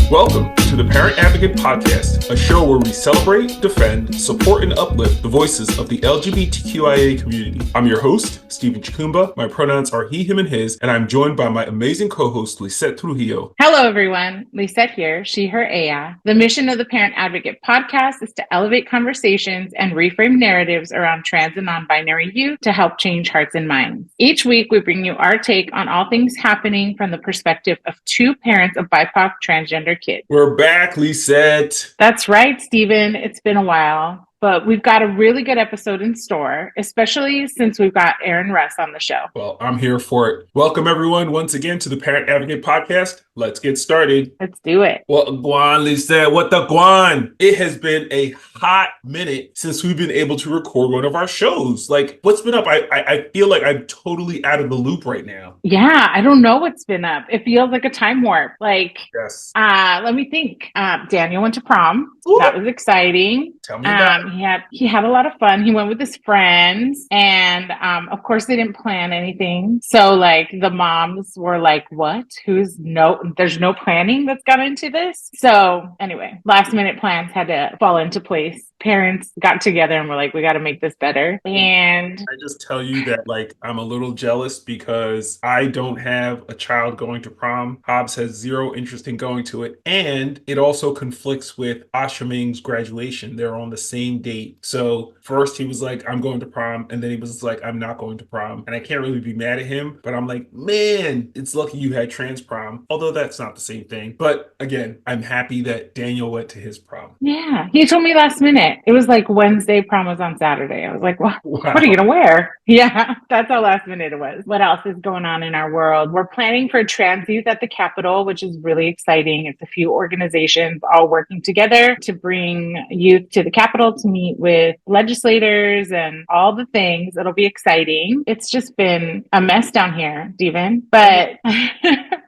Welcome to the Parent Advocate Podcast, a show where we celebrate, defend, support, and uplift the voices of the LGBTQIA community. I'm your host, Stephen Chikumba. My pronouns are he, him, and his, and I'm joined by my amazing co-host, Lizette Trujillo. Hello, everyone. Lizette here, she, her, ella. The mission of the Parent Advocate Podcast is to elevate conversations and reframe narratives around trans and non-binary youth to help change hearts and minds. Each week, we bring you our take on all things happening from the perspective of two parents of BIPOC transgender kids. We're back, Lizette. That's right, Stephen. It's been a while. But we've got a really good episode in store, especially since we've got Erin Russ on the show. Well, I'm here for it. Welcome, everyone, once again to the Parent Advocate Podcast. Let's get started. Let's do it. Well, Guan, Lizette, what the Guan? It has been a hot minute since we've been able to record one of our shows. Like, what's been up? I feel like I'm totally out of the loop right now. Yeah, I don't know what's been up. It feels like a time warp. Like, yes. Let me think. Daniel went to prom. Ooh. That was exciting. Tell me about it. He had a lot of fun. He went with his friends, and of course they didn't plan anything. So like the moms were like, "What? There's no planning that's gone into this." So anyway, last minute plans had to fall into place. Parents got together and were like, we got to make this better. And I just tell you that, like, I'm a little jealous because I don't have a child going to prom. Hobbs has zero interest in going to it. And it also conflicts with Asha Ming's graduation. They're on the same date. So first he was like, I'm going to prom. And then he was like, I'm not going to prom. And I can't really be mad at him. But I'm like, man, it's lucky you had trans prom. Although that's not the same thing. But again, I'm happy that Daniel went to his prom. Yeah. He told me last minute. It was like Wednesday, prom was on Saturday. I was like, what are you going to wear? Yeah, that's how last minute it was. What else is going on in our world? We're planning for trans youth at the Capitol, which is really exciting. It's a few organizations all working together to bring youth to the Capitol to meet with legislators and all the things. It'll be exciting. It's just been a mess down here, Stephen, but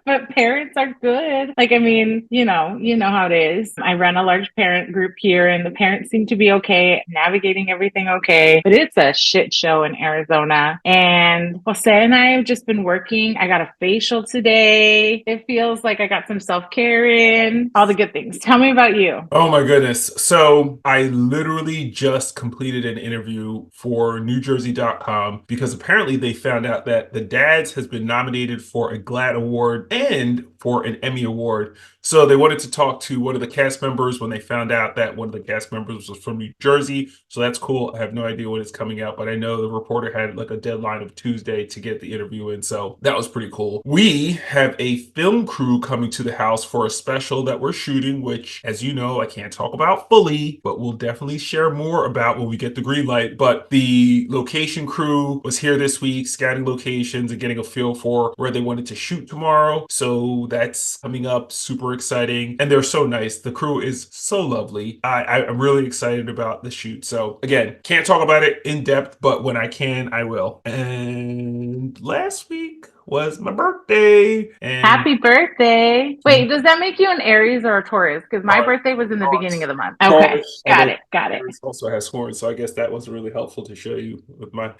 but parents are good. Like, I mean, you know how it is. I run a large parent group here and the parents seem to be okay, navigating everything okay, but it's a shit show in Arizona. And Jose and I have just been working. I got a facial today. It feels like I got some self-care in, all the good things. Tell me about you. Oh my goodness. So I literally just completed an interview for NewJersey.com because apparently they found out that The Dads has been nominated for a GLAAD Award and for an Emmy Award. So they wanted to talk to one of the cast members when they found out that one of the cast members was from New Jersey. So that's cool. I have no idea when it's coming out, but I know the reporter had like a deadline of Tuesday to get the interview in. So that was pretty cool. We have a film crew coming to the house for a special that we're shooting, which, as you know, I can't talk about fully, but we'll definitely share more about when we get the green light. But the location crew was here this week, scouting locations and getting a feel for where they wanted to shoot tomorrow. So that's coming up, super exciting. And they're so nice. The crew is so lovely. I'm really excited about the shoot. So again, can't talk about it in depth, but when I can, I will. And last week was my birthday. And happy birthday. Wait, does that make you an Aries or a Taurus? Because my birthday was in the beginning of the month. Okay, got it. Aries also has horns, so I guess that wasn't really helpful to show you with my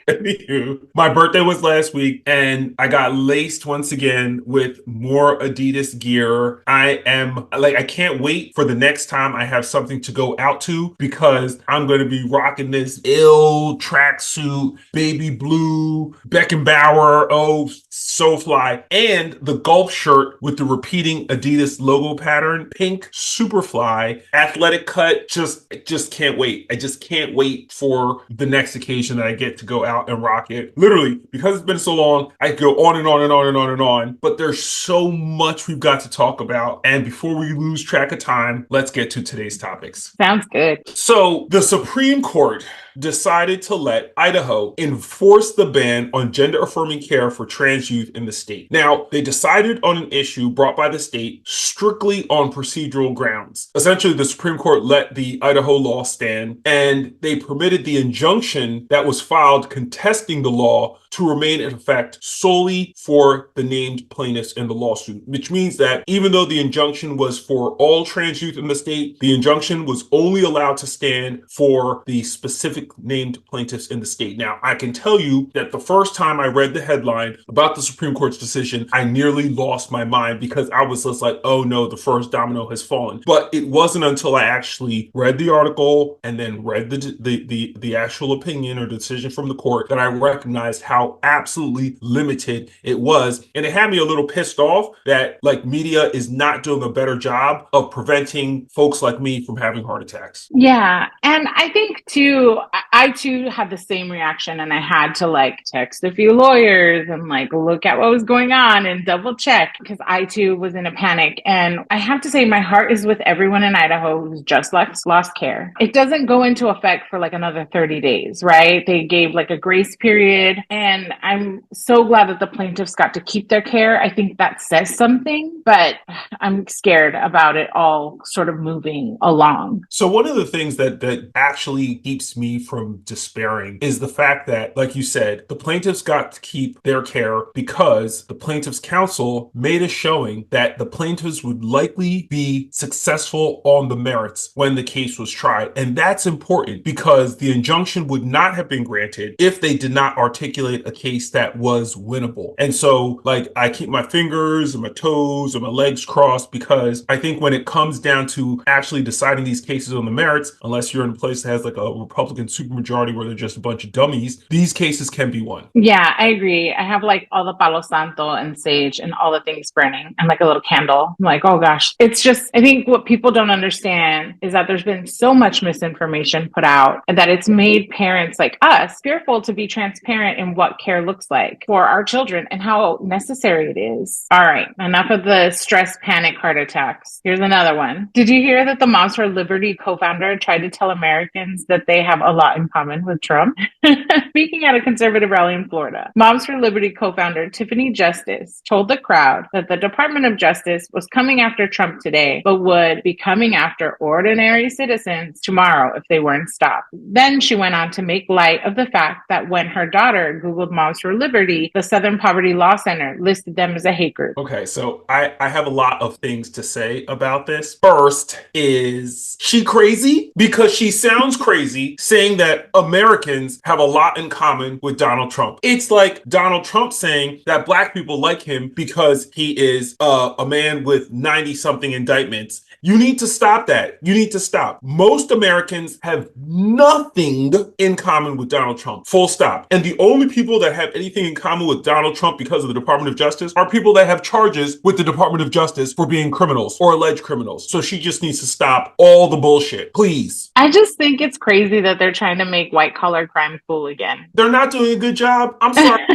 Anywho, my birthday was last week and I got laced once again with more Adidas gear. I can't wait for the next time I have something to go out to because I'm going to be rocking this ill tracksuit, baby blue, Beckenbauer, so fly, and the golf shirt with the repeating Adidas logo pattern, pink, super fly, athletic cut. Just can't wait. I just can't wait for the next occasion that I get to go out and rock it. Literally, because it's been so long, I go on and on and on and on and on, but there's so much we've got to talk about. And before we lose track of time, let's get to today's topics. Sounds good. So the Supreme Court decided to let Idaho enforce the ban on gender-affirming care for trans youth in the state. Now, they decided on an issue brought by the state strictly on procedural grounds. Essentially, the Supreme Court let the Idaho law stand, and they permitted the injunction that was filed contesting the law to remain in effect solely for the named plaintiffs in the lawsuit, which means that even though the injunction was for all trans youth in the state, the injunction was only allowed to stand for the specific named plaintiffs in the state. Now, I can tell you that the first time I read the headline about the Supreme Court's decision, I nearly lost my mind because I was just like, oh no, the first domino has fallen. But it wasn't until I actually read the article and then read the actual opinion or decision from the court that I recognized how absolutely limited it was. And it had me a little pissed off that like media is not doing a better job of preventing folks like me from having heart attacks. Yeah. And I think too, I too had the same reaction, and I had to like text a few lawyers and like look at what was going on and double check because I too was in a panic. And I have to say, my heart is with everyone in Idaho who's just lost care. It doesn't go into effect for like another 30 days, right? They gave like a grace period. And I'm so glad that the plaintiffs got to keep their care. I think that says something, but I'm scared about it all sort of moving along. So one of the things that actually keeps me from despairing is the fact that, like you said, the plaintiffs got to keep their care because the plaintiffs' counsel made a showing that the plaintiffs would likely be successful on the merits when the case was tried. And that's important because the injunction would not have been granted if they did not articulate a case that was winnable. And so, like, I keep my fingers and my toes and my legs crossed because I think when it comes down to actually deciding these cases on the merits, unless you're in a place that has like a Republican supermajority where they're just a bunch of dummies, these cases can be won. Yeah, I agree. I have like all the Palo Santo and sage and all the things burning and like a little candle. I'm like, oh gosh. It's just, I think what people don't understand is that there's been so much misinformation put out and that it's made parents like us fearful to be transparent in what care looks like for our children and how necessary it is. All right, enough of the stress, panic, heart attacks. Here's another one. Did you hear that the Moms for Liberty co-founder tried to tell Americans that they have a lot in common with Trump? Speaking at a conservative rally in Florida, Moms for Liberty co-founder Tiffany Justice told the crowd that the Department of Justice was coming after Trump today, but would be coming after ordinary citizens tomorrow if they weren't stopped. Then she went on to make light of the fact that when her daughter Googled Moms for Liberty, the Southern Poverty Law Center listed them as a hate group. Okay, so I have a lot of things to say about this. First is she crazy? Because she sounds crazy saying that Americans have a lot in common with Donald Trump. It's like Donald Trump saying that black people like him because he is a man with 90-something indictments. You need to stop that. You need to stop. Most Americans have nothing in common with Donald Trump. Full stop. And the only people that have anything in common with Donald Trump because of the Department of Justice are people that have charges with the Department of Justice for being criminals or alleged criminals. So she just needs to stop all the bullshit. Please. I just think it's crazy that they're trying to make white collar crime cool again. They're not doing a good job. I'm sorry.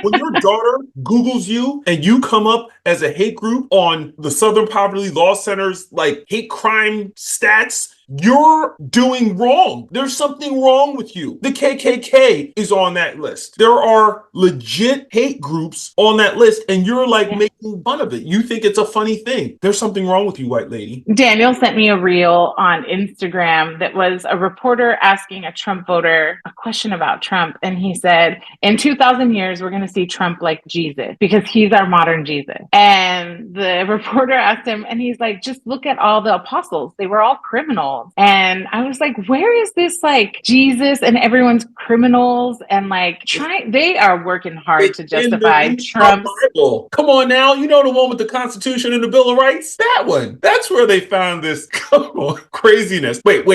When your daughter Googles you and you come up as a hate group on the Southern Poverty Law Center's like hate crime stats, you're doing wrong. There's something wrong with you. The KKK is on that list. There are legit hate groups on that list, and you're like making fun of it. You think it's a funny thing. There's something wrong with you, white lady. Daniel sent me a reel on Instagram that was a reporter asking a Trump voter a question about Trump. And he said, in 2,000 years, we're going to see Trump like Jesus because he's our modern Jesus. And the reporter asked him, and he's like, just look at all the apostles. They were all criminals. And I was like, where is this like Jesus and everyone's criminals and like they are working hard to justify Trump's Bible. Come on now, you know the one with the Constitution and the Bill of Rights? That one. That's where they found this come on, craziness. Wait.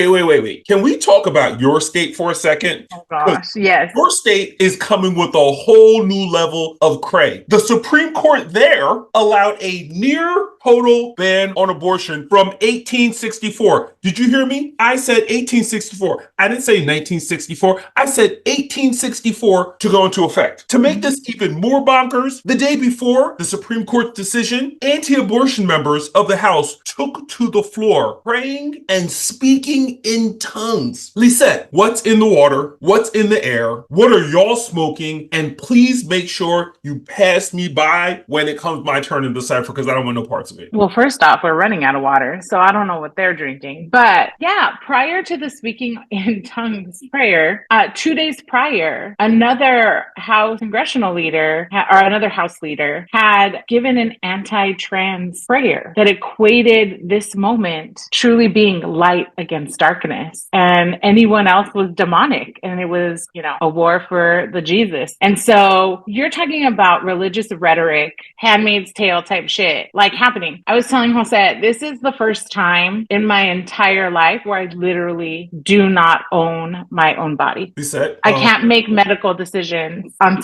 Can we talk about your state for a second? Oh gosh, yes. Your state is coming with a whole new level of cray. The Supreme Court there allowed a near total ban on abortion from 1864. Did you hear me? I said 1864. I didn't say 1964. I said 1864 to go into effect. To make this even more bonkers, the day before the Supreme Court decision, anti-abortion members of the House took to the floor, praying and speaking in tongues. Lisette, what's in the water? What's in the air? What are y'all smoking? And please make sure you pass me by when it comes my turn to decipher because I don't want no parts of it. Well, first off, we're running out of water, so I don't know what they're drinking. But yeah, prior to the speaking in tongues prayer, 2 days prior, another House congressional leader or another House leader had given an anti-trans prayer that equated this moment truly being light against darkness, and anyone else was demonic, and it was, a war for the Jesus. And so you're talking about religious rhetoric, Handmaid's Tale type shit, like happening. I was telling Jose, this is the first time in my entire life where I literally do not own my own body. Lizette, I can't make medical decisions on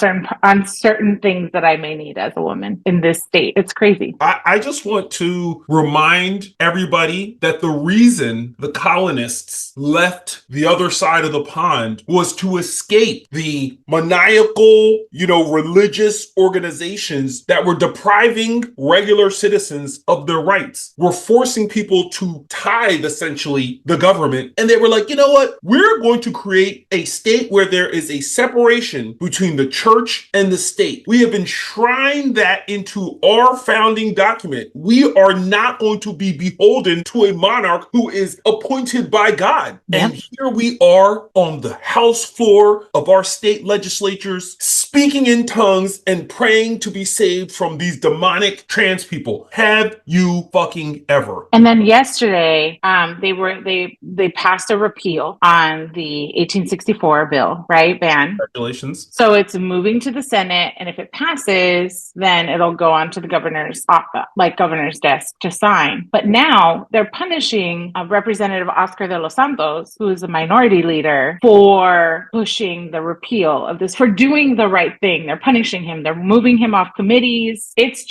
certain things that I may need as a woman in this state. It's crazy. I just want to remind everybody that the reason the colonists left the other side of the pond was to escape the maniacal, religious organizations that were depriving regular citizens of their rights, were forcing people to tithe, essentially, the government. And they were like, you know what? We're going to create a state where there is a separation between the church and the state. We have enshrined that into our founding document. We are not going to be beholden to a monarch who is appointed by God. Yep. And here we are on the House floor of our state legislatures, speaking in tongues and praying to be saved from these demonic trans people. Have you fucking ever? And then yesterday, they passed a repeal on the 1864 bill, right? Ban. Congratulations. So it's moving to the Senate, and if it passes, then it'll go on to the governor's desk to sign. But now they're punishing Representative Oscar de los Santos, who is a minority leader, for pushing the repeal of this, for doing the right thing. They're punishing him. They're moving him off committees. It's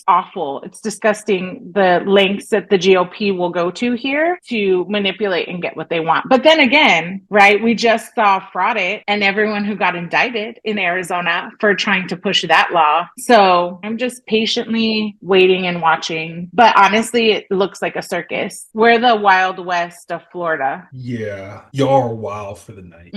awful. It's disgusting, the lengths that the GOP will go to here to manipulate and get what they want. But then again, right, we just saw Fraud and everyone who got indicted in Arizona for trying to push that law. So I'm just patiently waiting and watching. But honestly, it looks like a circus. We're the Wild West of Florida. Yeah, y'all are wild for the night.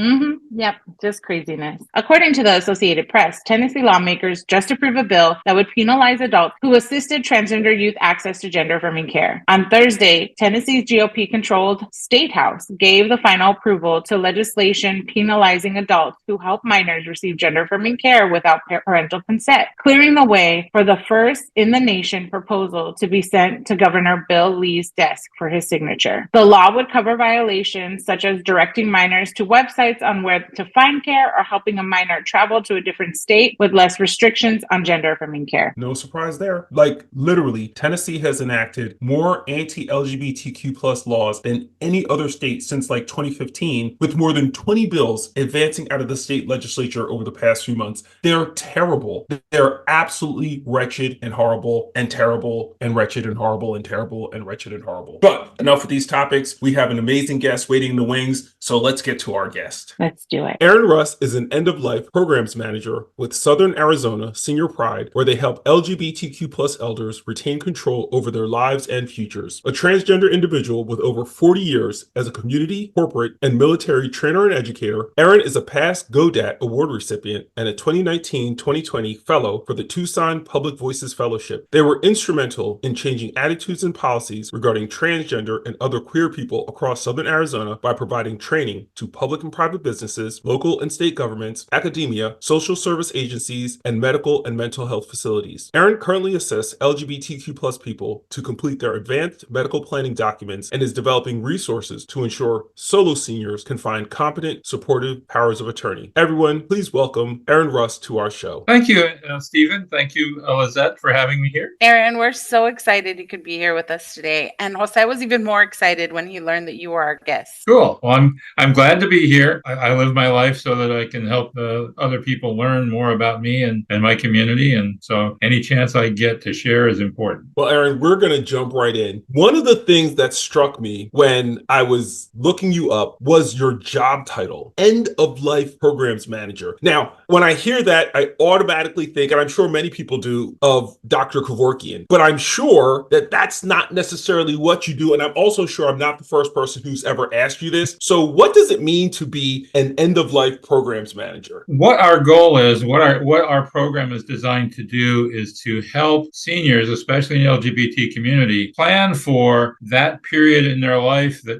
Yep, just craziness. According to the Associated Press, Tennessee lawmakers just approved a bill that would penalize adults who assisted transgender youth access to gender-affirming care. On Thursday, Tennessee's GOP-controlled State House gave the final approval to legislation penalizing adults who help minors receive gender-affirming care without parental consent, clearing the way for the first in the nation proposal to be sent to Governor Bill Lee's desk for his signature. The law would cover violations such as directing minors to websites on where to find care or helping a minor travel to a different state with less restrictions on gender-affirming care. No surprise there. Like, literally, Tennessee has enacted more anti-LGBTQ plus laws than any other state since 2015, with more than 20 bills advancing out of the state legislature over the past few months. They're terrible. They're absolutely wretched and horrible and terrible and wretched and horrible and terrible and wretched and horrible. But enough of these topics. We have an amazing guest waiting in the wings, so let's get to our guest. Let's do it. Erin Russ is an end-of-life programs manager with Southern Arizona Senior Pride, where they help LGBTQ plus elders retain control over their lives and futures. A transgender individual with over 40 years as a community, corporate, and military trainer and educator, Erin is a past GODAT award recipient and a 2019-2020 fellow for the Tucson Public Voices Fellowship. They were instrumental in changing attitudes and policies regarding transgender and other queer people across Southern Arizona by providing training to public and private businesses, local and state governments, academia, social service agencies, and medical and mental health facilities. Erin currently assists LGBTQ plus people to complete their advanced medical planning documents and is developing resources to ensure solo seniors can find competent, supportive powers of attorney. Everyone, please welcome Erin Russ to our show. Thank you, Stephen. Thank you, Lizette, for having me here. Erin, we're so excited you could be here with us today. And Jose was even more excited when he learned that you were our guest. Cool. Well, I'm glad to be here. I live my life so that I can help other people learn more about me and my community. And so any chance I get to share is important. Well, Erin, we're going to jump right in. One of the things that struck me when I was looking you up was your job title, End of Life Programs Manager. Now, when I hear that, I automatically think, and I'm sure many people do, of Dr. Kevorkian, but I'm sure that that's not necessarily what you do. And I'm also sure I'm not the first person who's ever asked you this. So what does it mean to be an End of Life Programs Manager? What our goal is, what our program is designed to do is to help seniors, especially in the LGBT community, plan for that period in their life that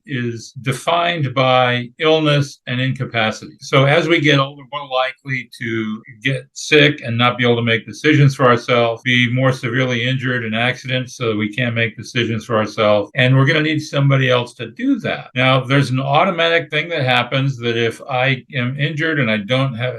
is defined by illness and incapacity. So as we get older, we're more likely to get sick and not be able to make decisions for ourselves, be more severely injured in accidents so that we can't make decisions for ourselves. And we're going to need somebody else to do that. Now, there's an automatic thing that happens that if I am injured and I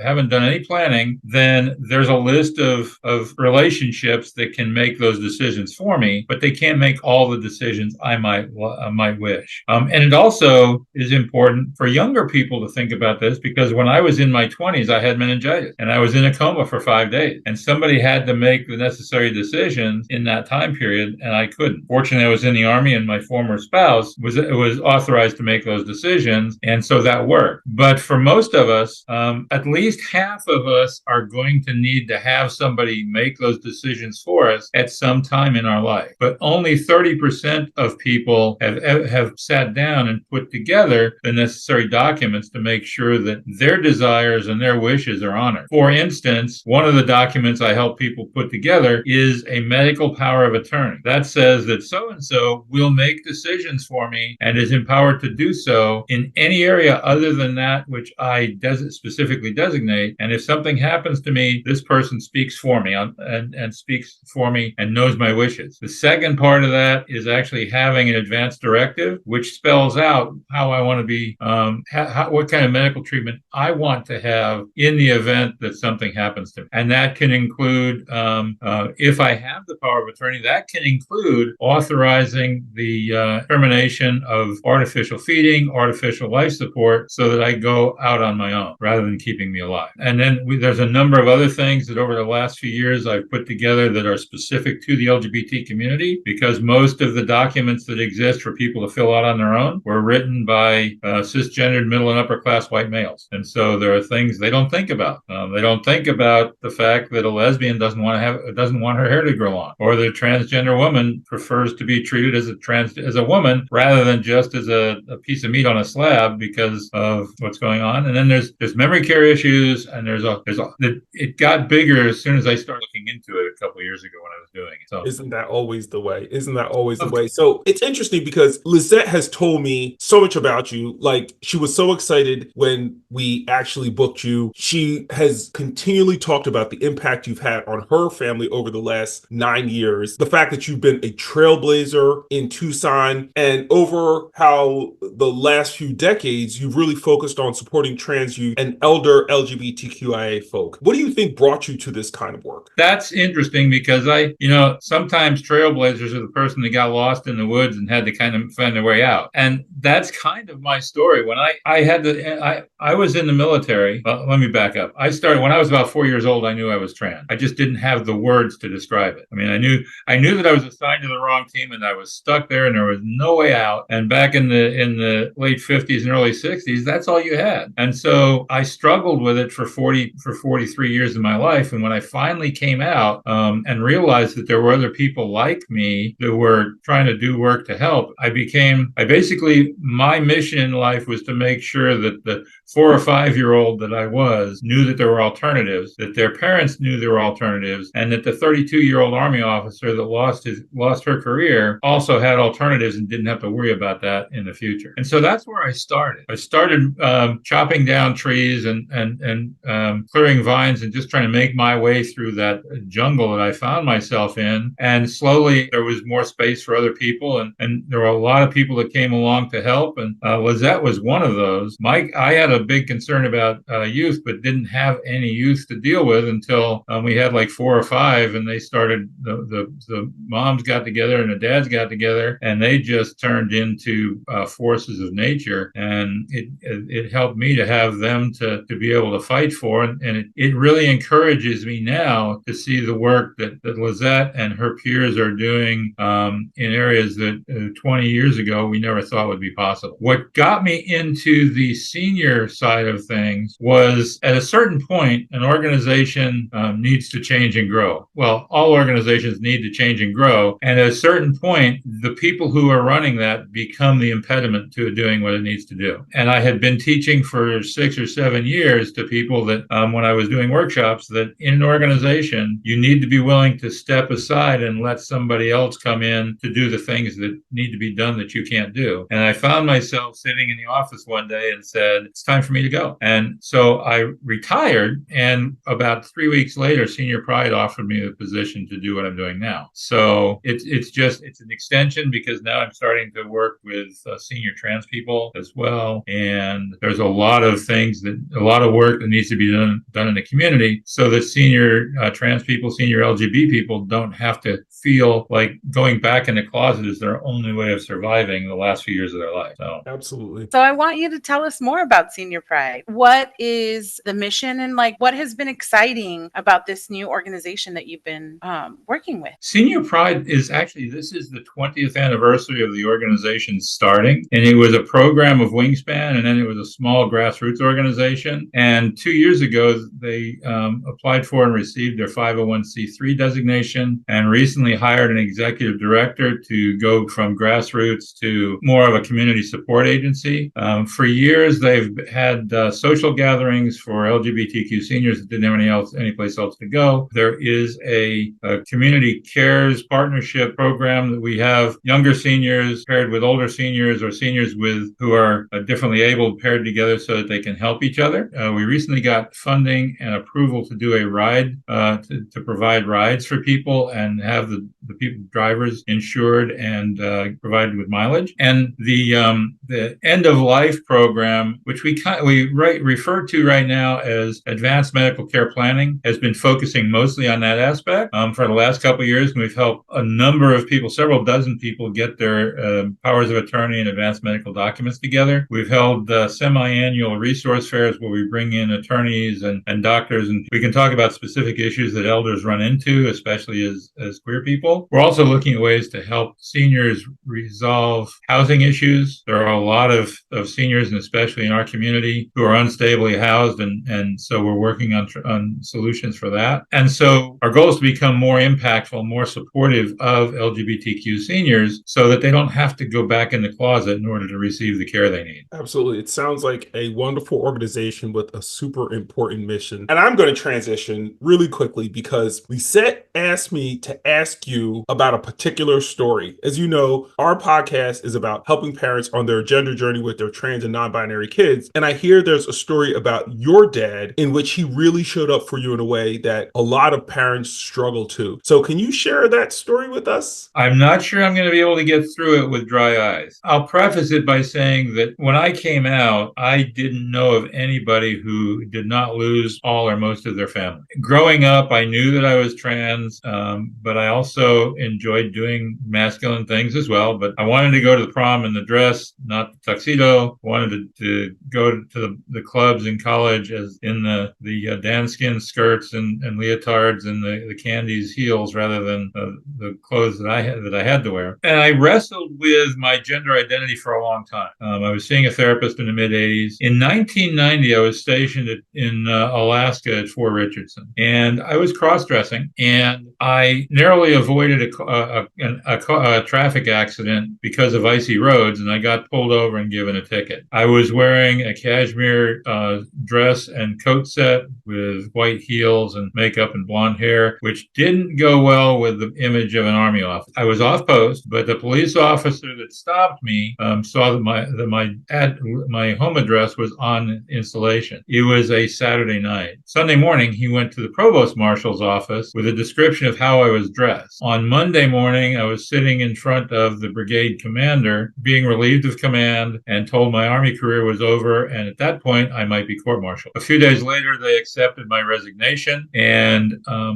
haven't done any planning, then there's a list of relationships that can make those decisions for me, but they can't make all the decisions I might wish. And it also is important for younger people to think about this, because when I was in my 20s, I had meningitis and I was in a coma for 5 days, and somebody had to make the necessary decisions in that time period, and I couldn't. Fortunately, I was in the Army, and my former spouse was authorized to make those decisions, and so that worked. But for most of us, at least half of us are going to need to have somebody make those decisions for us at some time in our life. But only 30% of people have sat down and put together the necessary documents to make sure that their desires and their wishes are honored. For instance, one of the documents I help people put together is a medical power of attorney. That says that so-and-so will make decisions for me and is empowered to do so in any area other than that which I specifically designate. And if something happens to me, this person speaks for me and speaks for me and knows my wishes. The second part of that is actually having an advance directive, which spells out how I want to be, what kind of medical treatment I want to have in the event that something happens to me. And that can include, if I have the power of attorney, that can include authorizing the termination of artificial feeding, artificial life support, so that I go out on my own rather than keeping me alive. And then there's a number of other things that over the last few years I've put together that are specific to the LGBT community, because most of the documents that exist for people to fill out on their own were written by cisgendered middle and upper class white males. And so there are things they don't think about. They don't think about the fact that a lesbian doesn't want her hair to grow long, or the transgender woman prefers to be treated as a woman rather than just as a piece of meat on a slab because of what's going on. And then there's memory care issues, and it got bigger as soon as I started looking into it a couple of years ago when I was doing it. So isn't that always the way? So it's interesting because Lizette has told me so much about you. Like, she was so excited when we actually booked you. She has continually talked about the impact you've had on her family over the last 9 years, the fact that you've been a trailblazer in Tucson, and over how the last few decades you've really focused on supporting trans youth and elder LGBTQIA folk. What do you think brought you to this kind of work? That's interesting, because sometimes trailblazers are the person that got lost in the woods and had to kind of find their way out. And that's kind of my story. When I was in the military. Well, let me back up. I started when I was about 4 years old. I knew I was trans. I just didn't have the words to describe it. I mean, I knew that I was assigned to the wrong team, and I was stuck there, and there was no way out. And back in the late 50s and early 60s, that's all you had. And so I struggled with it for 43 years of my life. And when I finally came out and realized that there were other people like me that were trying to do work to help, my mission in life was to make sure that the 4 or 5 year old that I was knew that there were alternatives, that their parents knew there were alternatives, and that the 32-year-old Army officer that lost her career also had alternatives and didn't have to worry about that in the future. And so that's where I started. I started chopping down trees and clearing vines and just trying to make my way through that jungle that I found myself in. And slowly there was more space for other people, and there were a lot of people that came along to help. And Lizette was one of those. I had a big concern about youth, but didn't have any youth to deal with until we had like 4 or 5, and they started, the moms got together and the dads got together, and they just turned into forces of nature. And it helped me to have them to be able to fight for. And it really encourages me now to see the work that Lizette and her peers are doing in areas that 20 years ago we never thought would be possible. What got me into the senior side of things was, at a certain point, an organization needs to change and grow. Well, all organizations need to change and grow. And at a certain point, the people who are running that become the impediment to it doing what it needs to do. And I had been teaching for 6 or 7 years to people that when I was doing workshops, that in an organization, you need to be willing to step aside and let somebody else come in to do the things that need to be done that you can't do. And I found myself sitting in the office one day and said, it's time for me to go. And so I retired, and about 3 weeks later, Senior Pride offered me the position to do what I'm doing now. So it's an extension, because now I'm starting to work with senior trans people as well. And there's a lot of work that needs to be done in the community, so that senior trans people, senior LGBT people don't have to feel like going back in the closet is their only way of surviving the last few years of their life. So. Absolutely. So I want you to tell us more about Senior Pride. What is the mission, and what has been exciting about this new organization that you've been working with? Senior Pride this is the 20th anniversary of the organization starting, and it was a program of Wingspan, and then it was a small grassroots organization. And 2 years ago, they applied for and received their 501c3 designation, and recently hired an executive director to go from grassroots to more of a community support agency. For years, they've had social gatherings for LGBTQ seniors that didn't have any place else to go. There is a community cares partnership program that we have younger seniors paired with older seniors, or seniors who are differently abled paired together so that they can help each other. We recently got funding and approval to do a ride, to provide rides for people and have the people, drivers, insured and provided with mileage. And the end of life program, which we refer to right now as advanced medical care planning, has been focusing mostly on that aspect for the last couple of years. And we've helped a number of people, several dozen people, get their powers of attorney and advanced medical documents together. We've held semi-annual resource fairs where we bring in attorneys and doctors, and we can talk about specific issues that elders run into, especially as queer people. We're also looking at ways to help seniors resolve housing issues. There are a lot of seniors, and especially in our community, who are unstably housed, and so we're working on solutions for that. And so our goal is to become more impactful, more supportive of LGBTQ seniors, so that they don't have to go back in the closet in order to receive the care they need. Absolutely. It sounds like a wonderful organization with a super important mission. And I'm going to transition really quickly, because Lizette asked me to ask you about a particular story. As you know, our podcast is about helping parents on their gender journey with their trans and non-binary kids. And I hear there's a story about your dad in which he really showed up for you in a way that a lot of parents struggle to. So can you share that story with us? I'm not sure I'm going to be able to get through it with dry eyes. I'll preface it by saying that when I came out, I didn't know of anybody who did not lose all or most of their family. Growing up, I knew that I was trans, but I also enjoyed doing masculine things as well. But I wanted to go to the prom in the dress, not the tuxedo. I wanted to go to the clubs in college as in the danskin skirts and leotards and the candies heels, rather than the clothes that I had to wear. And I wrestled with my gender identity for a long time. I was seeing a therapist in the mid-'80s. In 1990, I was stationed in Alaska at Fort Richardson, and I was cross-dressing, and I narrowly avoided a traffic accident because of icy roads, and I got pulled over and given a ticket. I was wearing a cashmere dress and coat set with white heels and makeup and blonde hair, which didn't go well with the image of an Army officer. I was off post, but the police officer that stopped me saw that my home address was on installation. It was a Saturday night. Sunday morning, he went to the provost marshal's office with a description of how I was dressed. On Monday morning, I was sitting in front of the brigade commander, being relieved of command, and told my Army career was over, and at that point, I might be court-martialed. A few days later, they accepted my resignation, and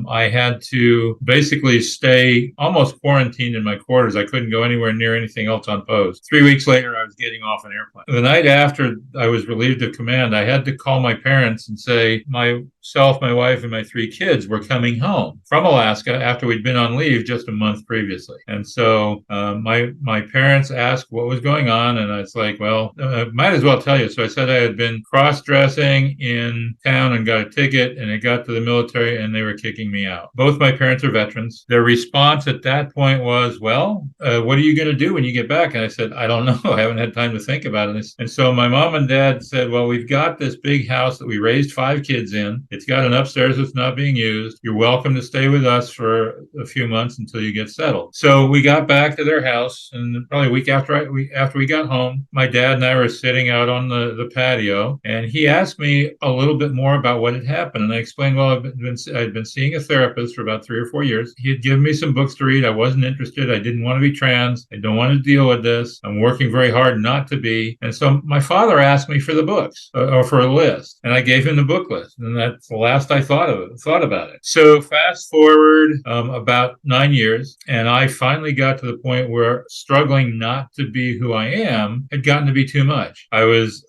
I had to basically stay almost quarantined in my quarters. I couldn't go anywhere near anything else on post. 3 weeks later, I was getting off an airplane. The night after I was relieved of command, I had to call my parents and say myself, my wife, and my 3 kids were coming home from Alaska after we'd been on leave just a month previously. And so my parents asked what was going on, and I was like, well, might as well tell you. So I said I had been cross-dressing in town and got a ticket, and it got to the military, and they were kicking me out. Both my parents are veterans. Their response at that point was, well, what are you going to do when you get back? And I said, I don't know. I haven't had time to think about it. And so my mom and dad said, well, we've got this big house that we raised 5 kids in. It's got an upstairs that's not being used. You're welcome to stay with us lasts for a few months until you get settled. So we got back to their house, and probably a week after we got home, my dad and I were sitting out on the patio, and he asked me a little bit more about what had happened. And I explained, well, I'd been seeing a therapist for about 3 or 4 years. He had given me some books to read. I wasn't interested. I didn't want to be trans. I don't want to deal with this. I'm working very hard not to be. And so my father asked me for the books or for a list, and I gave him the book list. And that's the last I thought about it. So fast forward about 9 years, and I finally got to the point where struggling not to be who I am had gotten to be too much. I was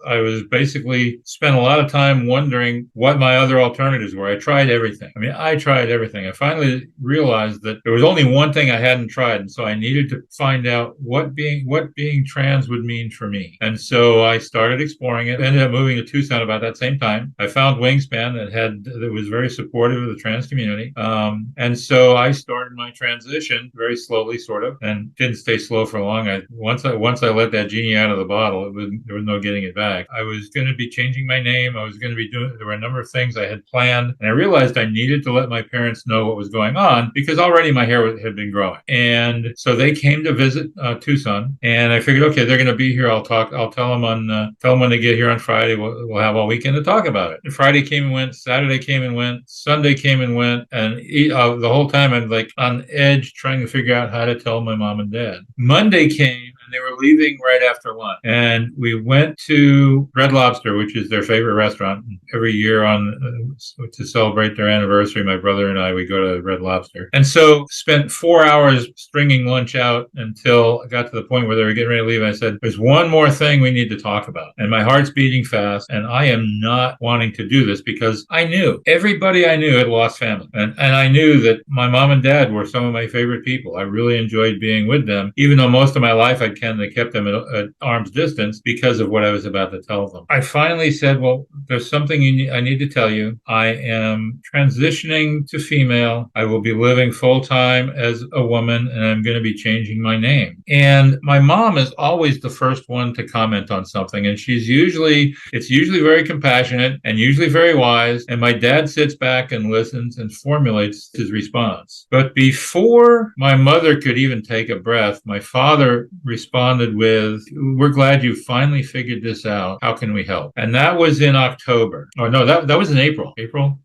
basically spent a lot of time wondering what my other alternatives were. I tried everything. I tried everything. I finally realized that there was only one thing I hadn't tried, and so I needed to find out what being trans would mean for me. And so I started exploring it. Ended up moving to Tucson about that same time. I found Wingspan that was very supportive of the trans community, and so I started my transition very slowly, sort of, and didn't stay slow for long. Once I let that genie out of the bottle, there was no getting it back. I was going to be changing my name. I was going to be there were a number of things I had planned, and I realized I needed to let my parents know what was going on because already my hair had been growing. And so they came to visit Tucson, and I figured, okay, they're going to be here. I'll tell them when they get here on Friday. We'll have all weekend to talk about it. And Friday came and went. Saturday came and went. Sunday came and went. And the whole time I'm like on edge trying to figure out how to tell my mom and dad. Monday came, and they were leaving right after lunch. And we went to Red Lobster, which is their favorite restaurant. Every year to celebrate their anniversary, my brother and I, we go to Red Lobster. And so spent 4 hours stringing lunch out until I got to the point where they were getting ready to leave. And I said, there's one more thing we need to talk about. And my heart's beating fast. And I am not wanting to do this because I knew everybody I knew had lost family. And I knew that my mom and dad were some of my favorite people. I really enjoyed being with them, even though most of my life I kept them at arm's distance because of what I was about to tell them. I finally said, well, there's something I need to tell you. I am transitioning to female. I will be living full-time as a woman, and I'm going to be changing my name. And my mom is always the first one to comment on something, and it's usually very compassionate and usually very wise. And my dad sits back and listens and formulates his response. But before my mother could even take a breath, my father responded with, "We're glad you finally figured this out. How can we help?" And that was in October. Oh, no, that was in April,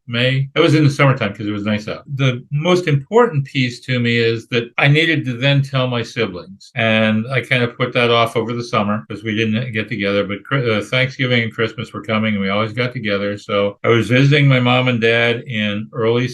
May. That was in the summertime because it was nice out. The most important piece to me is that I needed to then tell my siblings. And I kind of put that off over the summer because we didn't get together. But Thanksgiving and Christmas were coming, and we always got together. So I was visiting my mom and dad in early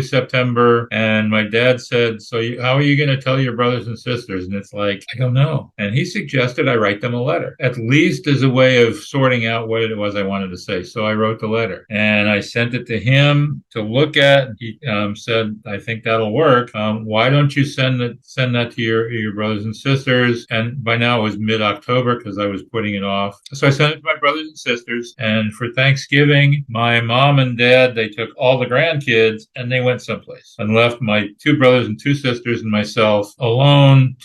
September, and my dad said, "So how are you going to tell your brothers and sisters?" And it's like, I don't know. And he suggested I write them a letter, at least as a way of sorting out what it was I wanted to say. So I wrote the letter, and I sent it to him to look at. He said, "I think that'll work. Why don't you send that to your brothers and sisters?" And by now it was mid-October because I was putting it off. So I sent it to my brothers and sisters. And for Thanksgiving, my mom and dad, they took all the grandkids and they went someplace and left my 2 brothers and 2 sisters and myself alone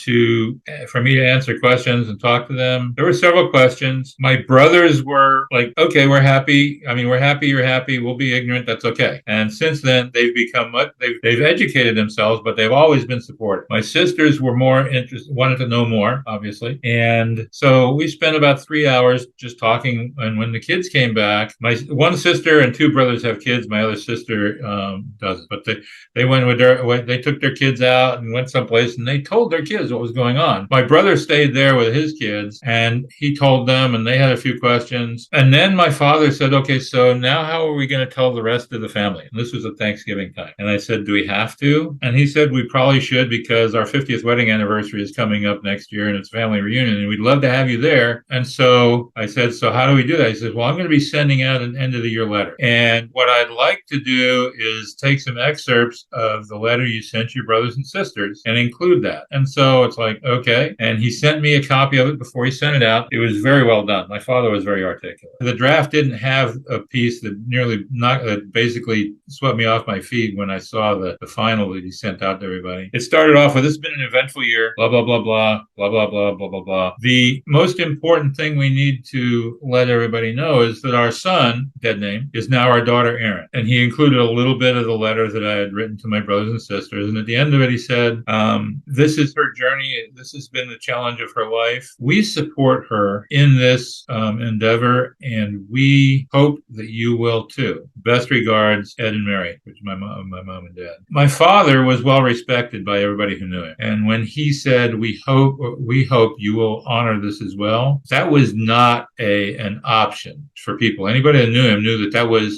for me to answer questions and talk to them. There were several questions. My brothers were like, "Okay, we're happy. We're happy you're happy. We'll be ignorant. That's okay." And since then, they've become they've educated themselves, but they've always been supportive. My sisters were more interested, wanted to know more, obviously. And so we spent about 3 hours just talking. And when the kids came back, my one sister and 2 brothers have kids. My other sister doesn't. But they took their kids out and went someplace, and they told their kids what was going on. My brother stayed there with his kids, and he told them, and they had a few questions. And then my father said, "Okay, so now how are we going to tell the rest of the family?" And this was at Thanksgiving time. And I said, "Do we have to?" And he said, "We probably should because our 50th wedding anniversary is coming up next year, and it's a family reunion, and we'd love to have you there." And so I said, "So how do we do that?" He said, "Well, I'm going to be sending out an end of the year letter. And what I'd like to do is take some excerpts of the letter you sent your brothers and sisters and include that." And so it's like, okay. And he sent me a copy of it before he sent it out. It was very well done. My father was very articulate. The draft didn't have a piece that basically swept me off my feet when I saw the final that he sent out to everybody. It started off with, "This has been an eventful year, blah, blah, blah, blah, blah, blah, blah, blah, blah, blah. The most important thing we need to let everybody know is that our son," dead name, "is now our daughter Erin." And he included a little bit bit of the letter that I had written to my brothers and sisters. And at the end of it, he said, this is her journey. This has been the challenge of her life. We support her in this endeavor, and we hope that you will too. Best regards, Ed and Mary, which is my mom and dad. My father was well respected by everybody who knew him. And when he said, we hope you will honor this as well, that was not an option for people. Anybody that knew him knew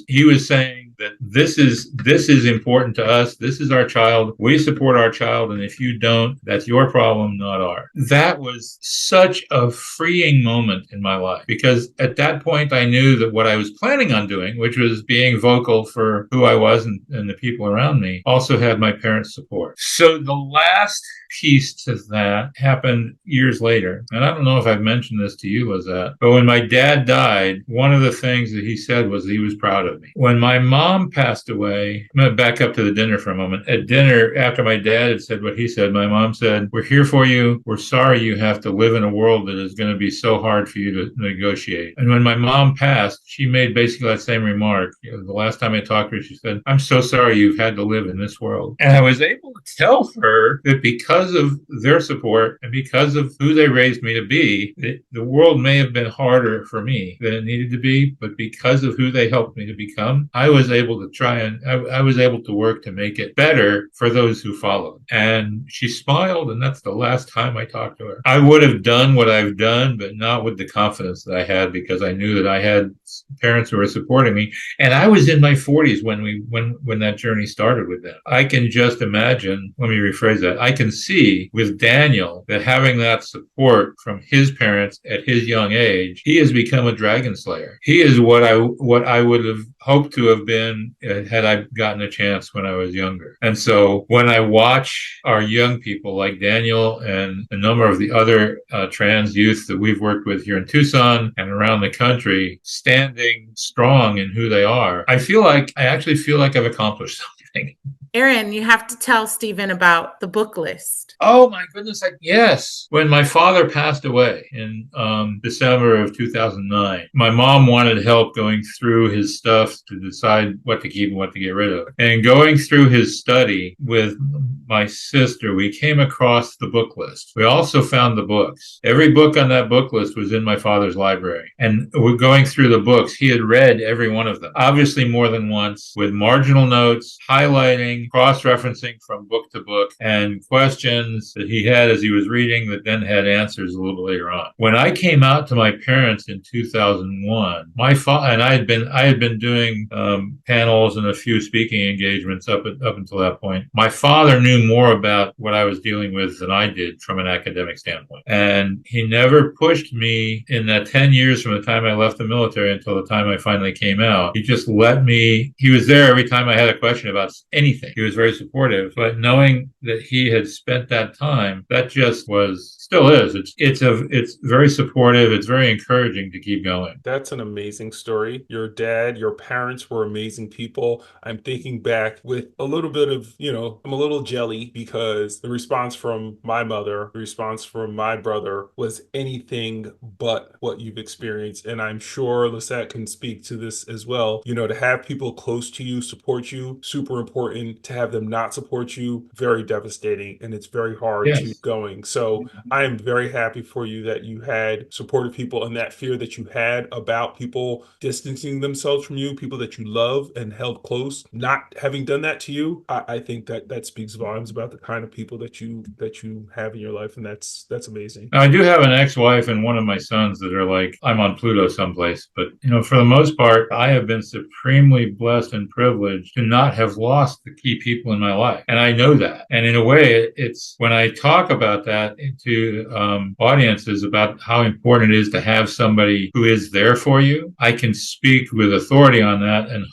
he was saying that this is important to us. This is our child. We support our child. And if you don't, that's your problem, not ours. That was such a freeing moment in my life, because at that point I knew that what I was planning on doing, which was being vocal for who I was and the people around me, also had my parents' support. So the last piece to that happened years later. And I don't know if I've mentioned this to you, Lizette, but when my dad died, one of the things that he said was he was proud of me. When my mom passed away, I'm going to back up to the dinner for a moment. At dinner, after my dad had said what he said, my mom said, "We're here for you. We're sorry you have to live in a world that is going to be so hard for you to negotiate." And when my mom passed, she made basically that same remark. The last time I talked to her, she said, "I'm so sorry you've had to live in this world." And I was able to tell her that because of their support and because of who they raised me to be, the world may have been harder for me than it needed to be, but because of who they helped me to become, I was able to work to make it better for those who followed. And she smiled, and that's the last time I talked to her. I would have done what I've done, but not with the confidence that I had, because I knew that I had parents who were supporting me. And I was in my 40s when that journey started with them. I can just imagine, let me rephrase that, I can see with Daniel that having that support from his parents at his young age, he has become a dragon slayer. He is what I would have hoped to have been had I gotten a chance when I was younger. And so when I watch our young people like Daniel and a number of the other trans youth that we've worked with here in Tucson and around the country standing strong in who they are, I actually feel like I've accomplished something. Erin, you have to tell Stephen about the book list. Oh my goodness, yes. When my father passed away in December of 2009, my mom wanted help going through his stuff to decide what to keep and what to get rid of. And going through his study with my sister, we came across the book list. We also found the books. Every book on that book list was in my father's library. And we're going through the books. He had read every one of them, obviously more than once, with marginal notes, highlighting, cross-referencing from book to book, and questions that he had as he was reading that then had answers a little later on. When I came out to my parents in 2001, and I had been doing panels and a few speaking engagements up until that point. My father knew more about what I was dealing with than I did from an academic standpoint. And he never pushed me in that 10 years from the time I left the military until the time I finally came out. He just he was there every time I had a question about anything. He was very supportive, but knowing that he had spent that time, that just still is. It's very supportive. It's very encouraging to keep going. That's an amazing story. Your dad, your parents were amazing people. I'm thinking back with a little bit of, I'm a little jelly because the response from my mother, the response from my brother was anything but what you've experienced. And I'm sure Lizette can speak to this as well. To have people close to you support you, super important. To have them not support you, very devastating. And it's very hard to keep going. So I am very happy for you that you had supportive people, and that fear that you had about people distancing themselves from you, people that you love and held close, not having done that to you. I think that speaks volumes about the kind of people that you have in your life, and that's amazing. Now, I do have an ex-wife and one of my sons that are like, I'm on Pluto someplace, but for the most part, I have been supremely blessed and privileged to not have lost the key people in my life, and I know that. And in a way, it's when I talk about that to audiences about how important it is to have somebody who is there for you, I can speak with authority on that and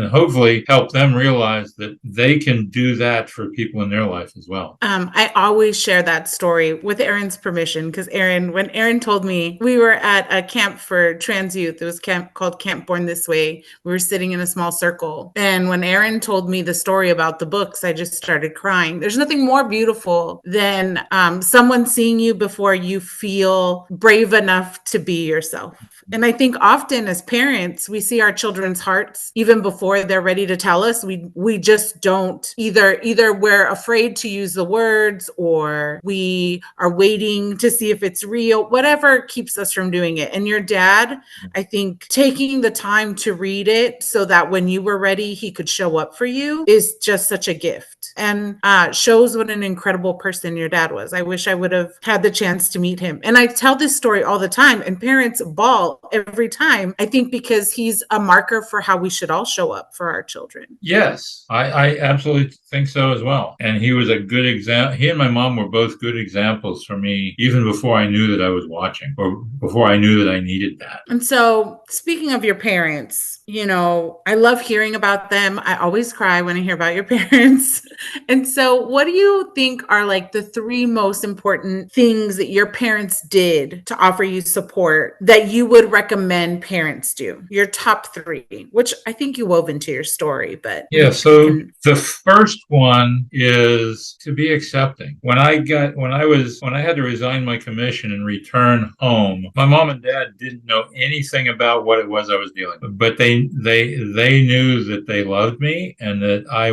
hopefully help them realize that they can do that for people people in their life as well. I always share that story with Erin's permission, because when Erin told me, we were at a camp for trans youth. It was called Camp Born This Way. We were sitting in a small circle. And when Erin told me the story about the books, I just started crying. There's nothing more beautiful than someone seeing you before you feel brave enough to be yourself. And I think often as parents, we see our children's hearts even before they're ready to tell us. We just don't either we're afraid to use the words, or we are waiting to see if it's real, whatever keeps us from doing it. And your dad, I think, taking the time to read it so that when you were ready, he could show up for you is just such a gift, and shows what an incredible person your dad was. I wish I would have had the chance to meet him. And I tell this story all the time, and parents bawl every time, I think, because he's a marker for how we should all show up for our children. Yes, I absolutely think so as well. And he was a good example. He and my mom were both good examples for me, even before I knew that I was watching, or before I knew that I needed that. And so, speaking of your parents, I love hearing about them. I always cry when I hear about your parents. And so, what do you think are like the three most important things that your parents did to offer you support that you would recommend parents do? Your top three, which I think you wove into your story, but yeah. So the first one is to be accepting. When I had to resign my commission and return home, my mom and dad didn't know anything about what it was I was dealing with, but they knew that they loved me, and that I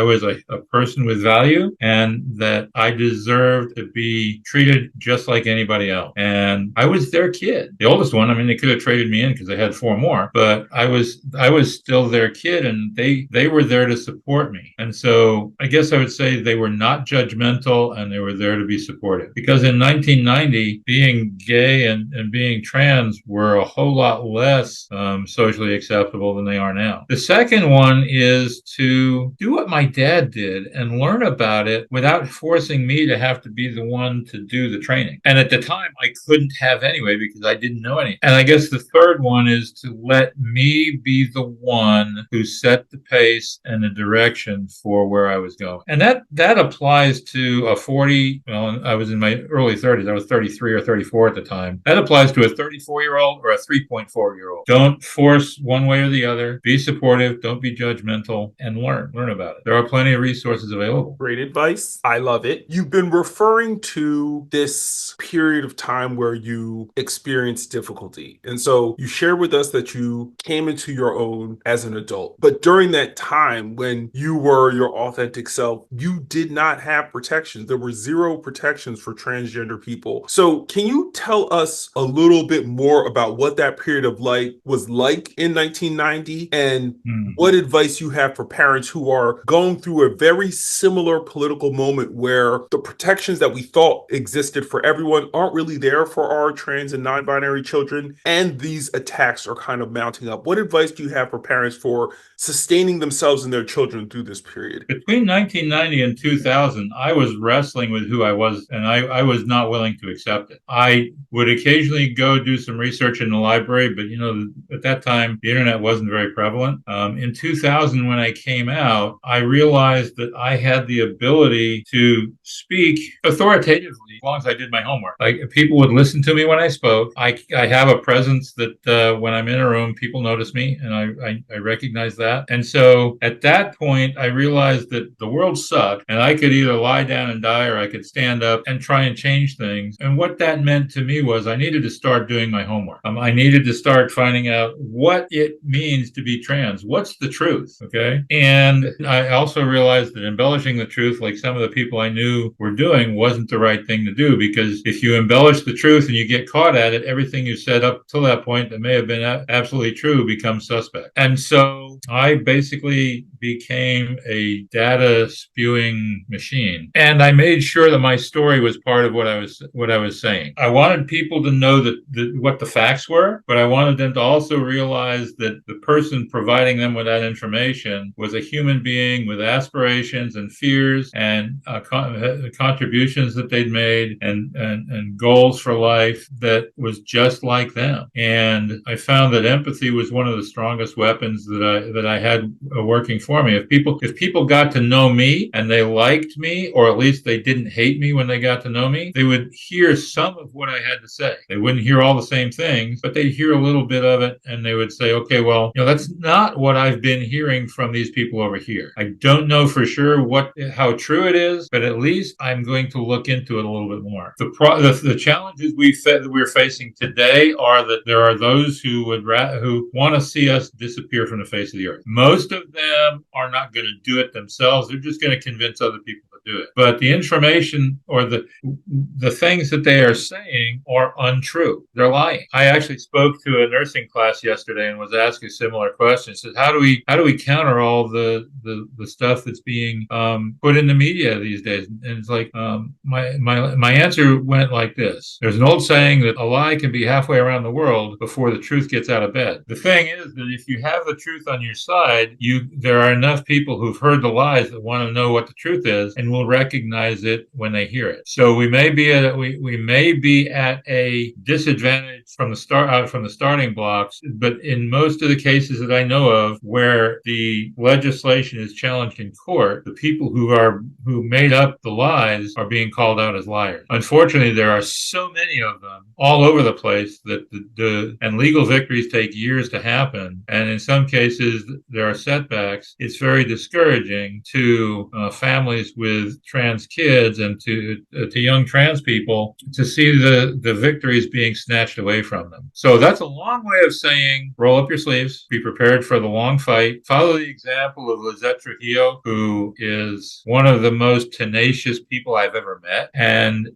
was a person with value, and that I deserved to be treated just like anybody else. And I was their kid, the oldest one. I mean, they could have traded me in because they had 4 more, but I was still their kid, and they were there to support me. And so I guess I would say they were not judgmental, and they were there to be supportive. Because in 1990, being gay and being trans were a whole lot less socially acceptable than they are now. The second one is to do what my dad did and learn about it without forcing me to have to be the one to do the training. And at the time, I couldn't have anyway because I didn't know any. And I guess the third one is to let me be the one who set the pace and the direction for where I was going. And that applies to a 40, well, I was in my early 30s. I was 33 or 34 at the time. That applies to a 34-year-old or a 3.4-year-old. Don't force one way or the other. Be supportive. Don't be judgmental, and learn about it. There are plenty of resources available. Great advice. I love it. You've been referring to this period of time where you experienced difficulty. And so you shared with us that you came into your own as an adult. But during that time when you were your authentic self, you did not have protections. There were 0 protections for transgender people. So can you tell us a little bit more about what that period of life was like in 1990, and what advice you have for parents who are going through a very similar political moment where the protections that we thought existed for everyone aren't really there for our trans and non-binary children, and these attacks are kind of mounting up? What advice do you have for parents for sustaining themselves and their children through this period? Between 1990 and 2000, I was wrestling with who I was, and I was not willing to accept it. I would occasionally go do some research in the library, but at that time, the internet wasn't very prevalent. In 2000, when I came out, I realized that I had the ability to speak authoritatively as long as I did my homework. Like, people would listen to me when I spoke. I have a presence that when I'm in a room, people notice me, and I recognize that. And so at that point, I realized that the world sucked, and I could either lie down and die, or I could stand up and try and change things. And what that meant to me was I needed to start doing my homework. I needed to start finding out what it means to be trans. What's the truth? Okay. And I also realized that embellishing the truth, like some of the people I knew were doing, wasn't the right thing to do, because if you embellish the truth and you get caught at it, everything you said up till that point that may have been absolutely true becomes suspect. And so I basically became a data spewing machine, and I made sure that my story was part of what I was saying. I wanted people to know that what the facts were, but I wanted them to also realize that that the person providing them with that information was a human being with aspirations and fears and contributions that they'd made and goals for life that was just like them. And I found that empathy was one of the strongest weapons that I had working for me. If people got to know me and they liked me, or at least they didn't hate me when they got to know me, they would hear some of what I had to say. They wouldn't hear all the same things, but they'd hear a little bit of it, and they would say, okay, well, that's not what I've been hearing from these people over here. I don't know for sure how true it is, but at least I'm going to look into it a little bit more. The challenges we're facing today are that there are those who want to see us disappear from the face of the earth. Most of them are not going to do it themselves. They're just going to convince other people to do it. But the information or the things that they are saying are untrue. They're lying. I actually spoke to a nursing class yesterday and was asking similar questions. Said, how do we counter all the stuff that's being put in the media these days? And it's like my answer went like this. There's an old saying that a lie can be halfway around the world before the truth gets out of bed. The thing is that if you have the truth on your side, there are enough people who've heard the lies that want to know what the truth is and will recognize it when they hear it. So we may be at a disadvantage from the starting blocks, but in most of the cases that I know of where the legislation is challenged in court, the people who made up the lies are being called out as liars. Unfortunately, there are so many of them all over the place and legal victories take years to happen. And in some cases, there are setbacks. It's very discouraging to families with trans kids and to young trans people to see the victories being snatched away from them. So that's a long way of saying, roll up your sleeves, be prepared for the long fight. Follow the example of Lizette Trujillo, who is one of the most tenacious people I've ever met, and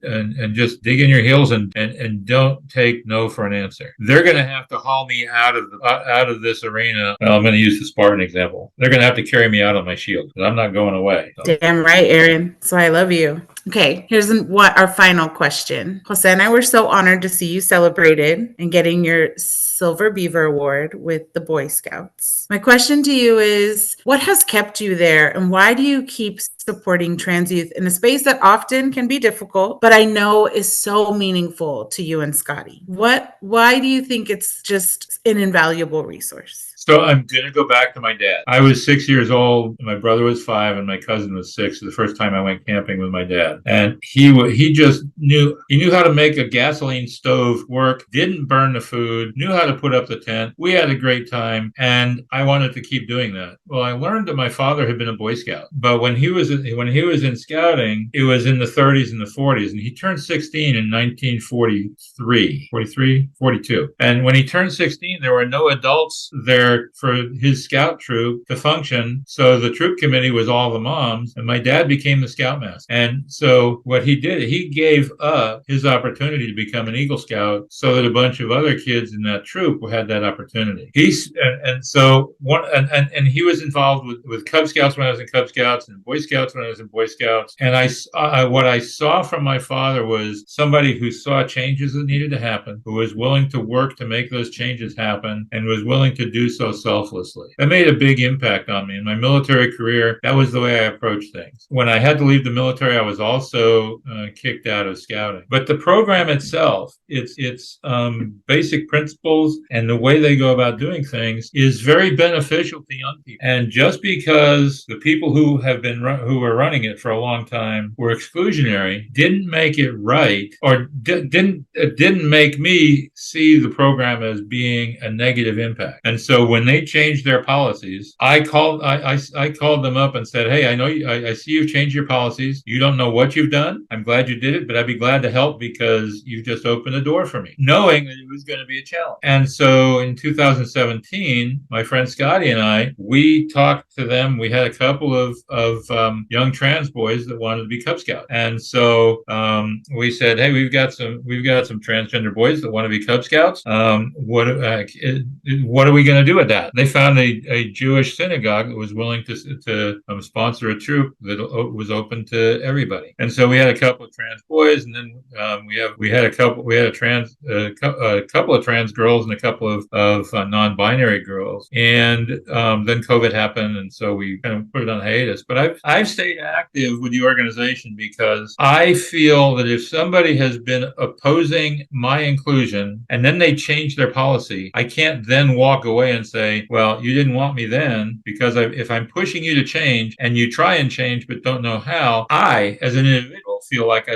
just dig in your heels and don't take no for an answer. They're going to have to haul me out of this arena. Well, I'm going to use the Spartan example. They're going to have to carry me out on my shield because I'm not going away. So. Damn right, Erin. So I love you. Okay, here's our final question. Jose and I were so honored to see you celebrated and getting your Silver Beaver Award with the Boy Scouts. My question to you is, what has kept you there, and why do you keep supporting trans youth in a space that often can be difficult, but I know is so meaningful to you and Scotty? Why do you think it's just an invaluable resource? So I'm going to go back to my dad. I was 6 years old. My brother was 5 and my cousin was 6. The first time I went camping with my dad. And he just knew how to make a gasoline stove work, didn't burn the food, knew how to put up the tent. We had a great time and I wanted to keep doing that. Well, I learned that my father had been a Boy Scout, but when he was in scouting, it was in the 30s and the 40s, and he turned 16 in 1942. And when he turned 16, there were no adults there for his scout troop to function. So the troop committee was all the moms, and my dad became the scoutmaster. And so what he did, he gave up his opportunity to become an Eagle Scout so that a bunch of other kids in that troop had that opportunity. He was involved with Cub Scouts when I was in Cub Scouts and Boy Scouts when I was in Boy Scouts. And what I saw from my father was somebody who saw changes that needed to happen, who was willing to work to make those changes happen, and was willing to do so selflessly. That made a big impact on me. In my military career, that was the way I approached things. When I had to leave the military, I was also kicked out of scouting. But the program itself, its basic principles and the way they go about doing things is very beneficial to young people. And just because the people who were running it for a long time were exclusionary, didn't make it right, or didn't make me see the program as being a negative impact. And so when they changed their policies, I called them up and said, "Hey, I see you've changed your policies. You don't know what you've done. I'm glad you did it, but I'd be glad to help because you just opened the door for me," knowing that it was going to be a challenge. And so in 2017, my friend Scotty and we talked to them. We had a couple of young trans boys that wanted to be Cub Scouts, and so we said, "Hey, we've got some transgender boys that want to be Cub Scouts. What are we going to do with that. They found a Jewish synagogue that was willing to sponsor a troop that was open to everybody. And so we had a couple of trans boys, and then we had a couple of trans girls and a couple of non-binary girls. And then COVID happened, and so we kind of put it on hiatus. But I've stayed active with the organization because I feel that if somebody has been opposing my inclusion and then they change their policy, I can't then walk away and say, well, you didn't want me then, because if I'm pushing you to change and you try and change but don't know how, I, as an individual, feel like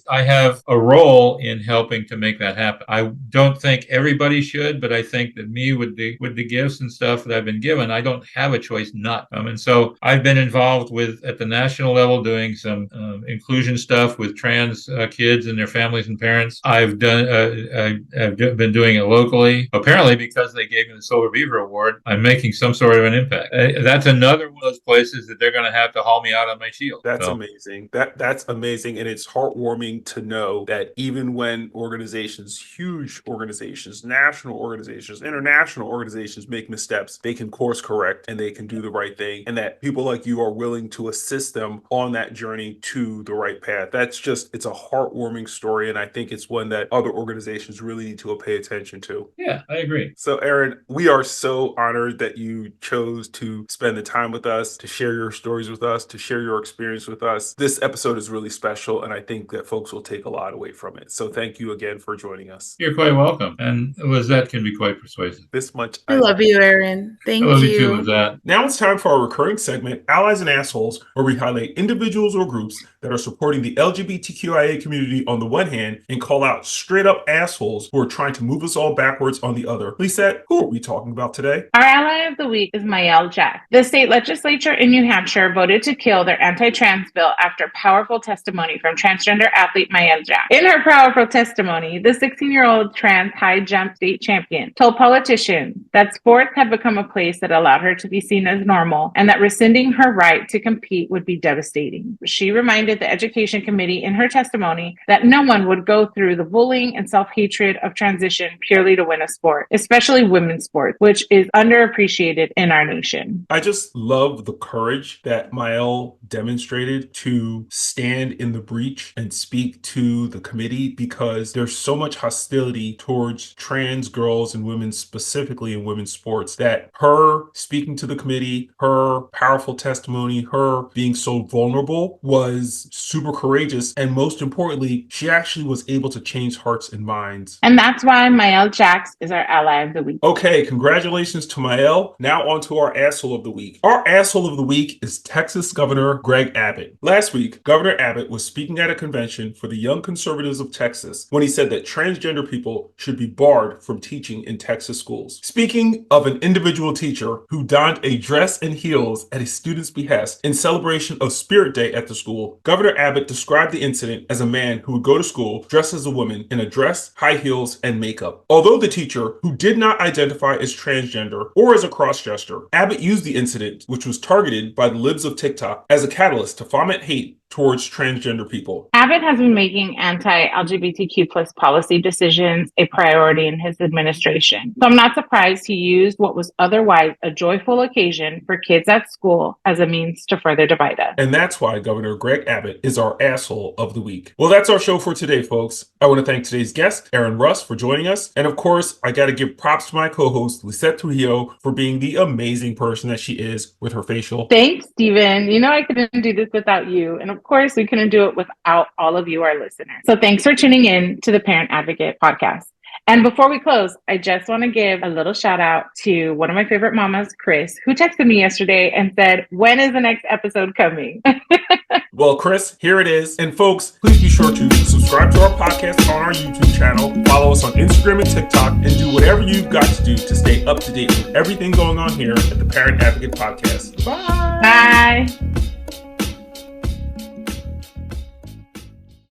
I have a role in helping to make that happen. I don't think everybody should, but I think that me with the gifts and stuff that I've been given, I don't have a choice not. And so I've been involved at the national level doing some inclusion stuff with trans kids and their families and parents. I've been doing it locally. Apparently, because they gave me the Silver Beaver Award, I'm making some sort of an impact. That's another one of those places that they're going to have to haul me out on my shield. That's amazing. That's amazing. And it's heartwarming to know that even when organizations, huge organizations, national organizations, international organizations make missteps, they can course correct and they can do the right thing. And that people like you are willing to assist them on that journey to the right path. It's a heartwarming story. And I think it's one that other organizations really need to pay attention to. Yeah, I agree. So, Erin, we are so honored that you chose to spend the time with us, to share your stories with us, to share your experience with us. This episode is really special, and I think that folks will take a lot away from it. So thank you again for joining us. You're quite welcome. And Lizette can be quite persuasive. This much. I love you, Erin. Thank you. I love you too, Lizette. Now it's time for our recurring segment, Allies and Assholes, where we highlight individuals or groups that are supporting the LGBTQIA community on the one hand and call out straight up assholes who are trying to move us all backwards on the other. Lizette, who are we talking about today? Our ally of the week is Maelle Jacques. The state legislature in New Hampshire voted to kill their anti-trans bill after powerful testimony from transgender athlete Maelle Jacques. In her powerful testimony, the 16-year-old trans high jump state champion told politicians that sports had become a place that allowed her to be seen as normal and that rescinding her right to compete would be devastating. She reminded the Education Committee in her testimony that no one would go through the bullying and self-hatred of transition purely to win a sport, especially women's sports, which is underappreciated in our nation. I just love the courage that Maelle demonstrated to stand in the breach and speak to the committee, because there's so much hostility towards trans girls and women, specifically in women's sports, that her speaking to the committee, her powerful testimony, her being so vulnerable was super courageous. And most importantly, she actually was able to change hearts and minds. And that's why Maelle Jacques is our ally of the week. Okay, congratulations to Maelle. Now on to our asshole of the week. Our asshole of the week is Texas Governor Greg Abbott. Last week, Governor Abbott was speaking at a convention for the Young Conservatives of Texas when he said that transgender people should be barred from teaching in Texas schools. Speaking of an individual teacher who donned a dress and heels at his student's behest in celebration of Spirit Day at the school, Governor Abbott described the incident as a man who would go to school dressed as a woman in a dress, high heels, and makeup. Although the teacher, who did not identify as transgender or as a cross-dresser, Abbott used the incident, which was targeted by the libs of TikTok, as a catalyst to foment hate towards transgender people. Abbott has been making anti-LGBTQ plus policy decisions a priority in his administration. So I'm not surprised he used what was otherwise a joyful occasion for kids at school as a means to further divide us. And that's why Governor Greg Abbott is our asshole of the week. Well, that's our show for today, folks. I want to thank today's guest, Erin Russ, for joining us. And of course, I got to give props to my co-host, Lizette Trujillo, for being the amazing person that she is with her facial. Thanks, Stephen. You know I couldn't do this without you. And of course, we couldn't do it without all of you, our listeners. So thanks for tuning in to the Parent Advocate podcast. And before we close, I just want to give a little shout out to one of my favorite mamas, Chris, who texted me yesterday and said, when is the next episode coming? Well, Chris, here it is. And folks, please be sure to subscribe to our podcast on our YouTube channel, follow us on Instagram and TikTok, and do whatever you've got to do to stay up to date with everything going on here at the Parent Advocate podcast. Bye. Bye.